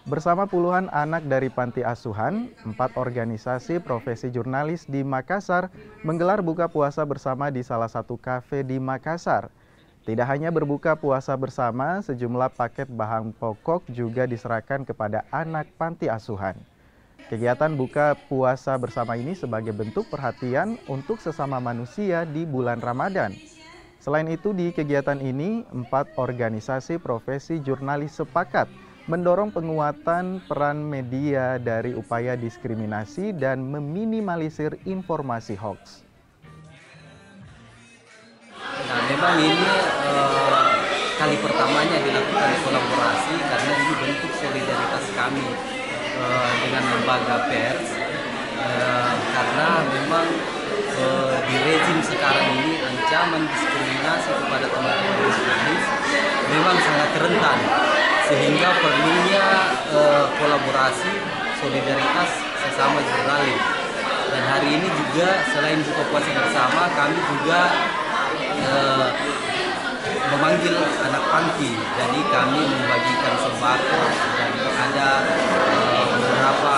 Bersama puluhan anak dari panti asuhan, 4 organisasi profesi jurnalis di Makassar menggelar buka puasa bersama di salah satu kafe di Makassar. Tidak hanya berbuka puasa bersama, sejumlah paket bahan pokok juga diserahkan kepada anak panti asuhan. Kegiatan buka puasa bersama ini sebagai bentuk perhatian untuk sesama manusia di bulan Ramadan. Selain itu, di kegiatan ini, 4 organisasi profesi jurnalis sepakat mendorong penguatan peran media dari upaya diskriminasi dan meminimalisir informasi hoax. Nah, memang ini kali pertamanya dilakukan kolaborasi karena ini bentuk solidaritas kami dengan lembaga pers karena memang di rezim sekarang ini ancaman diskriminasi kepada teman-teman jurnalis memang sangat rentan, sehingga perlunya kolaborasi solidaritas sesama jurnalis. Dan hari ini juga selain buka puasa bersama, kami juga memanggil anak panti. Jadi kami membagikan sembako dan ada beberapa